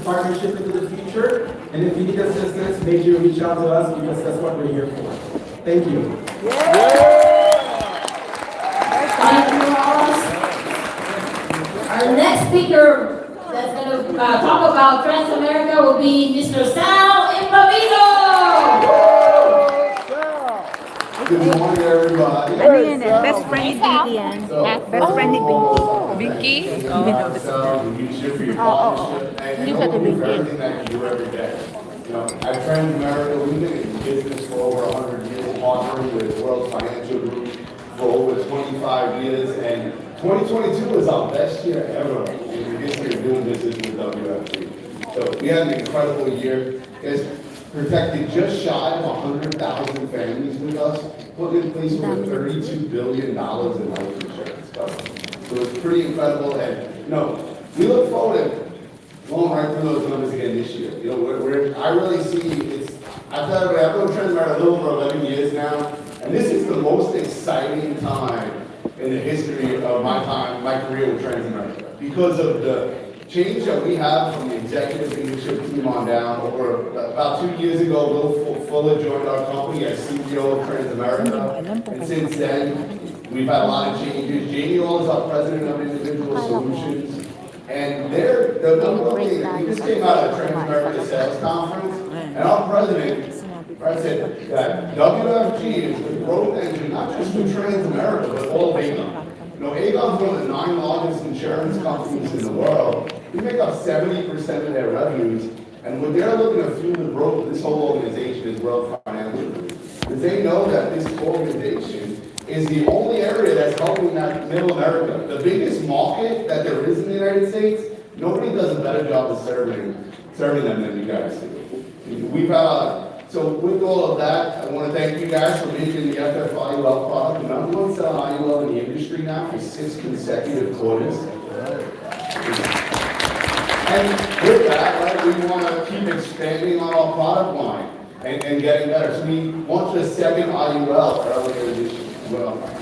partnership into the future. And if you need assistance, make sure you reach out to us because that's what we're here for. Thank you. Thank you, Ross. Our next speaker that's going to talk about Transamerica will be Mr. Sal Improviso. Good morning, everybody. Best friend ni Pinky yan. Best friend ni Pinky. Binky? Ourselves, and leadership for your partnership, and Hindi for siya everything tibingkin. that you do every day. At Transamerica, we've been in business for over 100 years, partnering with World Financial Group for over 25 years, and 2022 was our best year ever in the history of doing business with WFG. So we had an incredible year. It's protected just shy of 100,000 families with us, put in place over $32 billion in life insurance coverage. So it's pretty incredible, and we look forward to going right through those numbers again this year. I really see I've known Transamerica a little over 11 years now, and this is the most exciting time in the history of my career with Transamerica, because of the change that we have from the executive leadership team on down. About 2 years ago, Will Fuller joined our company as CEO of Transamerica, and since then, we've had a lot of changes. Jamie All is our president of Individual Solutions, and the number one thing, we just came out of the Transamerica Sales Conference, and our president said that WFG is the growth engine, not just for Transamerica, but all of Aegon. Aegon's one of the 9 largest insurance companies in the world. We make up 70% of their revenues, and what they're looking to fuel the growth of this whole organization is World Financial Group. Because they know that this organization is the only area that's helping that middle America. The biggest market that there is in the United States, nobody does a better job of serving them than you guys do. So with all of that, I want to thank you guys for making the FFIUL product the number one selling IUL in the industry now for 6 consecutive quarters. And with that, we want to keep expanding on our product line and getting better. So we launched a second IUL earlier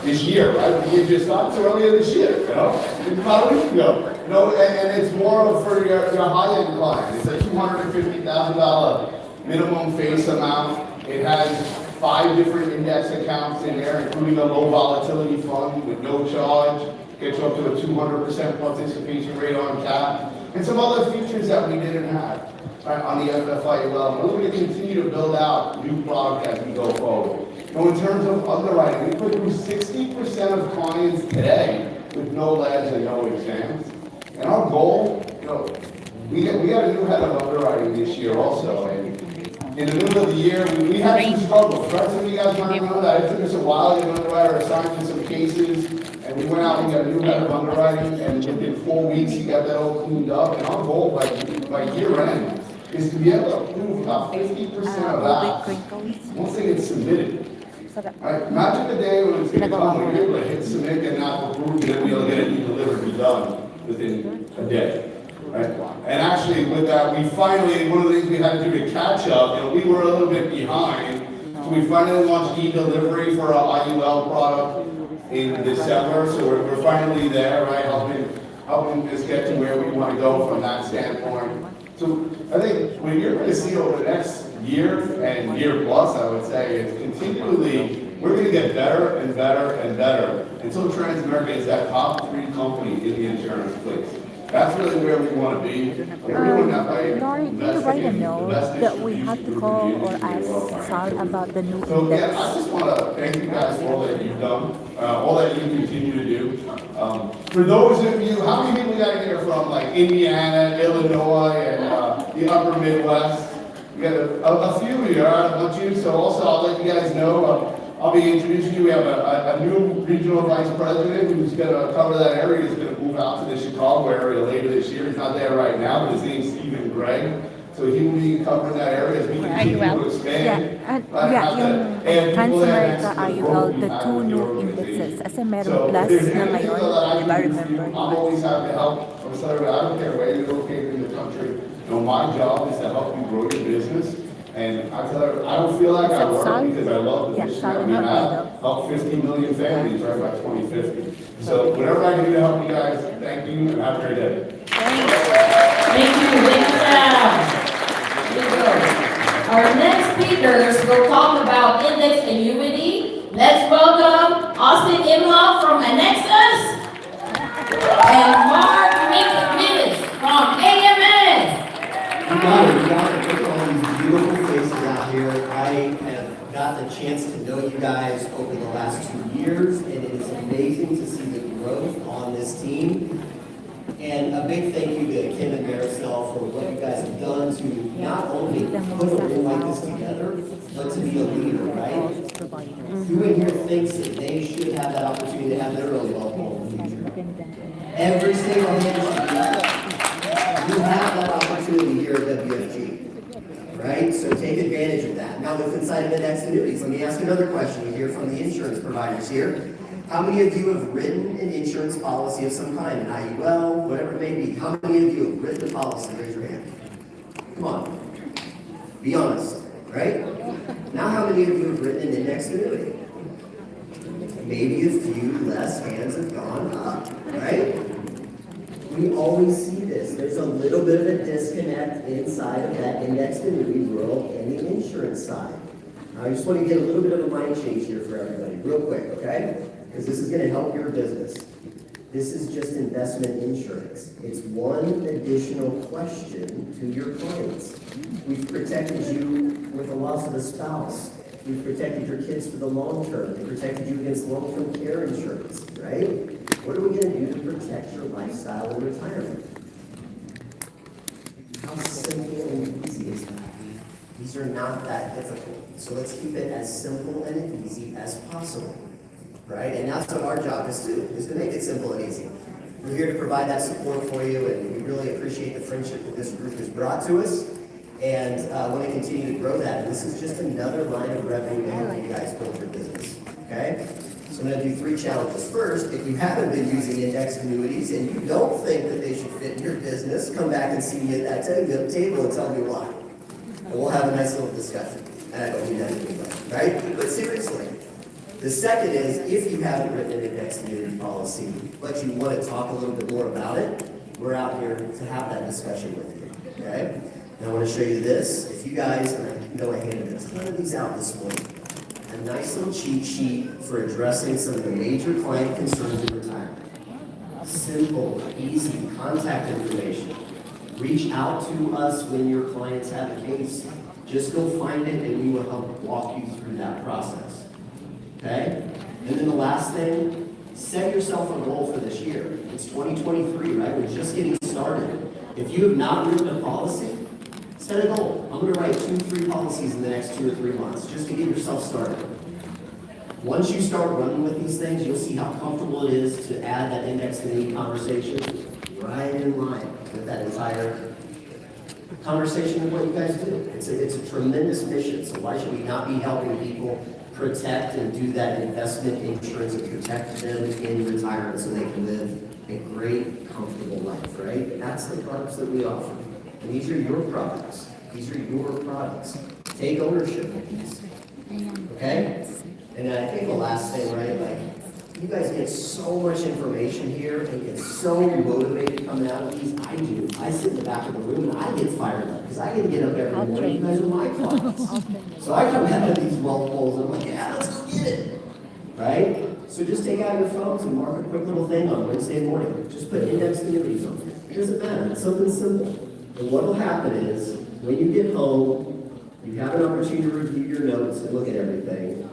this year, right? We just got to earlier this year, about a week ago. And it's more for your high-end client. It's a $250,000 minimum face amount. It has 5 different index accounts in there, including a low volatility fund with no charge. Gets you up to a 200% participation rate on cap, and some other features that we didn't have on the FFIUL. We're going to continue to build out new product as we go forward. In terms of underwriting, we put through 60% of clients today with no labs and no exams. And our goal, we had a new head of underwriting this year also, and in the middle of the year, we had some struggles. Right? Some of you guys might remember that. It took us a while to get an underwriter assigned to some cases, and we went out and got a new head of underwriting, and within 4 weeks, he got that all cleaned up. And our goal by year end is to be able to approve about 50% of apps once they get submitted. Right? Imagine the day when it's going to come when you're able to hit submit, get an app approved, and then be able to get it delivered and be done within a day. Right? And actually, with that, we finally, one of the things we had to do to catch up, we were a little bit behind, so we finally launched e-delivery for our IUL product in December, so we're finally there, right, helping us get to where we want to go from that standpoint. So I think what you're going to see over the next year and year plus, I would say, is continually, we're going to get better and better and better until Transamerica is that top 3 company in the insurance place. That's really where we want to be. Laurie, can you write a note that we have to call or ask Sal about the new So index? I just want to thank you guys for all that you've done, all that you continue to do. For those of you, how many people we got here from Indiana, Illinois, and the upper Midwest? We got a few here, a bunch of you. So also I'll let you guys know, I'll be introducing you. We have a new regional vice president who's going to cover that area. He's going to move out to the Chicago area later this year. He's not there right now, but his name's Stephen Gregg. So he will be covering that area as we continue to expand. Yung Transamerica IUL, the 2 new indexes. Kasi meron plus na ngayon, di ba, remember? I'm always happy to help. I don't care where you're located in the country. My job is to help you grow your business. And I tell her, I don't feel like I work because I love the mission that we have. Help 50 million families right by 2050. So whatever I can do to help you guys, thank you and have a great day. Thank you. speakers will talk about index annuity. Let's welcome Austin Imhoff from Annexus and Mark McMillis from AMS. You got it. Look at all these beautiful faces out here. I have got the chance to know you guys over the last 2 years, and it is amazing to see the growth on this team. And a big thank you to Kim and Marisol for what you guys have done to not only put a room like this together, but to be a leader, right? Who in here thinks that they should have that opportunity to have their own ball in the future? Every single hand. You have that opportunity here at WFG, right? So take advantage of that. Now, with inside of index annuities, let me ask another question. We hear from the insurance providers here. How many of you have written an insurance policy of some kind, an IUL, whatever it may be? How many of you have written a policy? Raise your hand. Come on. Be honest, right? Now, how many of you have written an index annuity? Maybe a few less hands have gone up, right? We always see this. There's a little bit of a disconnect inside of that indexed annuity world and the insurance side. Now, I just want to get a little bit of a mind change here for everybody, real quick, okay? Because this is going to help your business. This is just investment insurance. It's one additional question to your clients. We've protected you with the loss of a spouse. We've protected your kids for the long term. We protected you against long-term care insurance, right? What are we going to do to protect your lifestyle in retirement? How simple and easy is that? These are not that difficult. So let's keep it as simple and easy as possible, right? And that's what our job is too, is to make it simple and easy. We're here to provide that support for you, and we really appreciate the friendship that this group has brought to us. And want to continue to grow that. And this is just another line of revenue to help you guys build your business, okay? So I'm going to do 3 challenges. First, if you haven't been using index annuities and you don't think that they should fit in your business, come back and see me at that table and tell me why. And we'll have a nice little discussion. And I don't mean that anyway, right? But seriously. The second is, if you haven't written an index annuity policy, but you want to talk a little bit more about it, we're out here to have that discussion with you, okay? And I want to show you this. If you guys, and I know I handed a ton of these out this morning, a nice little cheat sheet for addressing some of the major client concerns in retirement. Simple, easy contact information. Reach out to us when your clients have a case. Just go find it and we will help walk you through that process. Okay? And then the last thing, set yourself a goal for this year. It's 2023, right? We're just getting started. If you have not written a policy, set a goal. I'm going to write 2-3 policies in the next 2 or 3 months just to get yourself started. Once you start running with these things, you'll see how comfortable it is to add that index annuity conversation right in line with that entire conversation of what you guys do. It's a tremendous mission. So why should we not be helping people protect and do that investment insurance and protect them in retirement so they can live a great, comfortable life, right? That's the products that we offer. And these are your products. These are your products. Take ownership of these. Okay? And I think the last thing, right, like, you guys get so much information here and get so motivated coming out of these. I do. I sit in the back of the room and I get fired up because I can get up every morning. You guys are my clients. So I come out of these wealth polls and I'm like, yeah, let's go get it. Right? So just take out your phones and mark a quick little thing on Wednesday morning. Just put index annuities on there. It doesn't matter. It's something simple. And what will happen is, when you get home, you have an opportunity to review your notes and look at everything.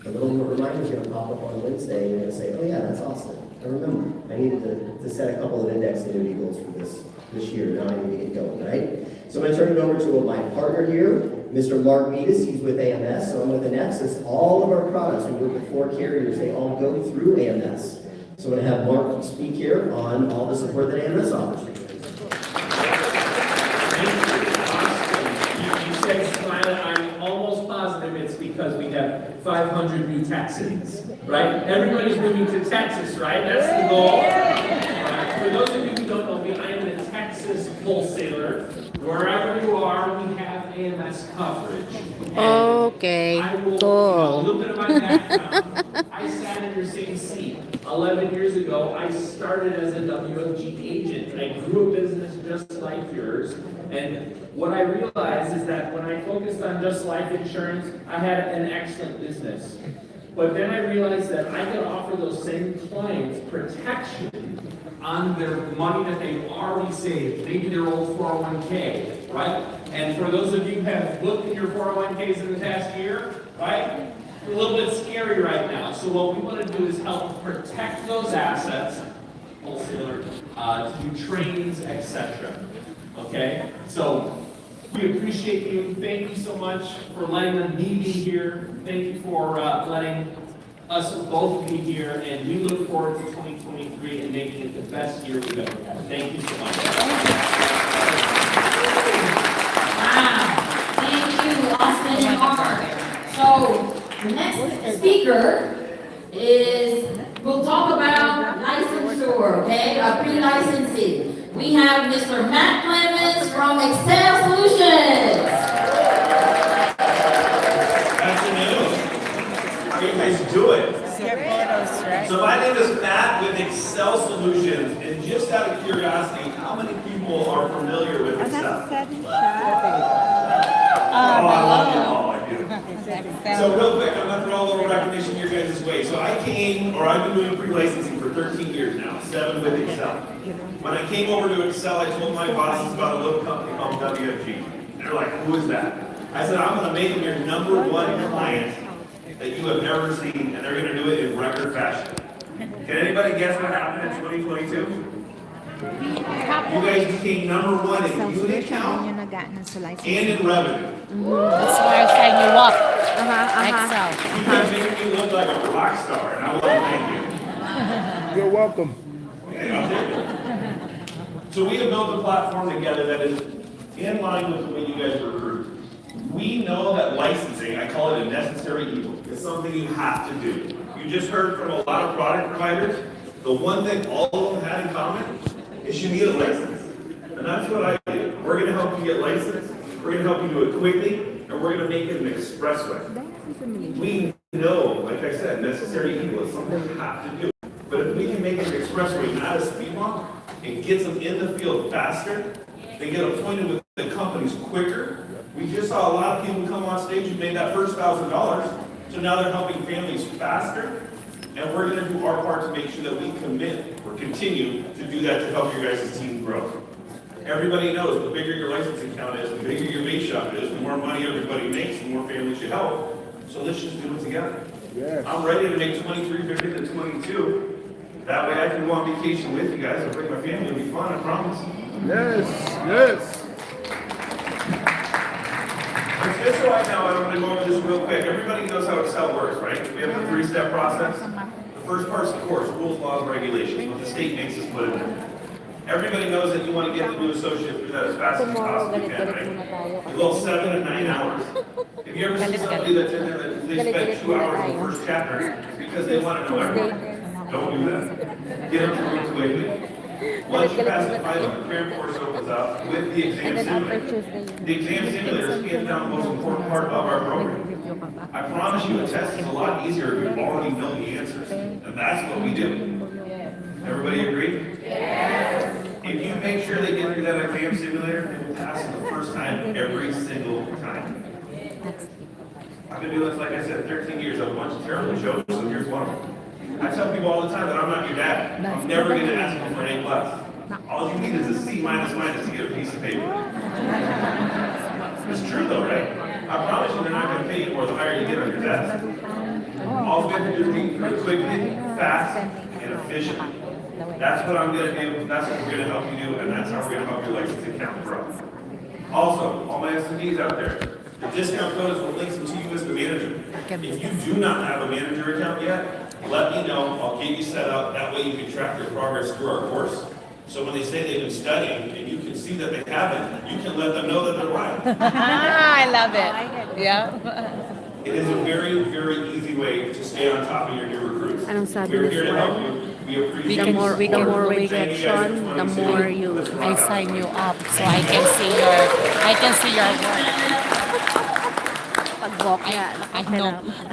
A little reminder is going to pop up on Wednesday, and you're going to say, oh yeah, that's awesome. I remember. I needed to set a couple of index annuity goals for this year. Now I need to get going, right? So I'm going to turn it over to my partner here, Mr. Mark Meadis. He's with AMS, so I'm with Annexus. All of our products, we work with 4 carriers. They all go through AMS. So I'm going to have Mark speak here on all the support that AMS offers. I'm almost positive it's because we have 500 new Texans, right? Everybody's moving to Texas, right? That's the goal. Right. For those of you who don't know me, I am a Texas wholesaler. Wherever you are, we have AMS coverage. Okay, I will, cool. a little bit of my background. I sat in your same seat 11 years ago. I started as a WFG agent. I grew a business just like yours. And what I realized is that when I focused on just life insurance, I had an excellent business. But then I realized that I could offer those same clients protection on their money that they've already saved, maybe their old 401k, right? And for those of you who have looked at your 401ks in the past year, right? It's a little bit scary right now. So what we want to do is help protect those assets, wholesaler, to do trainings, etc. Okay? So we appreciate you. Thank you so much for letting me be here. Thank you for letting us both be here, and we look forward to 2023 and making it the best year we've ever had. Thank you so much. Wow, thank you, Austin and Mark. So, the next speaker we'll talk about licensure, okay, pre-licensing. We have Mr. Matt Clemens from Excel Solutions. How you guys doing? So my name is Matt with Excel Solutions, and just out of curiosity, how many people are familiar with Excel? Oh, I love you all, I do. So real quick, I'm gonna throw a little recognition your guys' way. So I've been doing pre-licensing for 13 years now, 7 with Excel. When I came over to Excel, I told my bosses about a little company called WFG. They're like, who is that? I said, I'm gonna make them your #1 client that you have never seen, and they're gonna do it in record fashion. Can anybody guess what happened in 2022? You guys became #1 in unit count and in revenue. That's why I signed you up. Excel. You guys make me look like a rock star, and I want to thank you. You're welcome. Okay, I'll take it. So we have built a platform together that is in line with the way you guys recruit. We know that licensing, I call it a necessary evil, is something you have to do. You just heard from a lot of product providers, the one thing all of them had in common is you need a license. And that's what I do. We're gonna help you get licensed, we're gonna help you do it quickly, and we're gonna make it an expressway. We know, like I said, necessary evil is something you have to do. But if we can make it an expressway, not a speed bump, it gets them in the field faster, they get appointed with the companies quicker. We just saw a lot of people come on stage who made that first $1,000, so now they're helping families faster, and we're gonna do our part to make sure that we commit or continue to do that to help your guys' team grow. Everybody knows the bigger your licensing count is, the bigger your base shop is, the more money everybody makes, the more families you help. So let's just do it together. Yes. I'm ready to make 2350 to 22. That way I can go on vacation with you guys. I'll bring my family. It'll be fun, I promise. Yes. Yes. Just so I know, I'm going to go over this real quick. Everybody knows how Excel works, right? We have the 3-step process. The first part's the course, rules, laws, and regulations, what the state makes us put in there. Everybody knows that you want to get the new associate through that as fast as possible you can, right? You go 7 to 9 hours. If you ever see somebody that's in there that they spend 2 hours in the first chapter, it's because they want to know everything. Don't do that. Get them to move away. Once you pass the final, the cram course opens up with the exam simulator. The exam simulator is hands down the most important part of our program. I promise you, a test is a lot easier if you already know the answers. And that's what we do. Everybody agree? Yes. If you make sure they get through that exam simulator, they will pass it the first time every single time. I've been doing this, like I said, 13 years. I have a bunch of terrible jokes, so here's one of them. I tell people all the time that I'm not your dad. I'm never going to ask you for an A+. All you need is a C minus to get a piece of paper. It's true though, right? I promise you they're not going to pay you more the higher you get on your test. All we have to do is do it quickly, fast, and efficiently. That's what I'm going to do. That's what we're going to help you do, and that's how we're going to help your licensing account grow. Also, all my SMEs out there, the discount code is what links them to you as the manager. If you do not have a manager account yet, let me know. I'll get you set up. That way you can track their progress through our course. So when they say they've been studying and you can see that they haven't, you can let them know that they're lying. I love it. Yeah. It is a very, very easy way to stay on top of your new recruits. We're here to help you. We appreciate The more we get shown, the more I sign you up so I can see your work.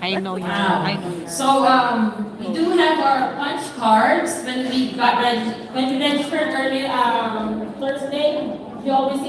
I know you. I know. So, we do have our punch cards when we registered earlier, clerk's name, you'll receive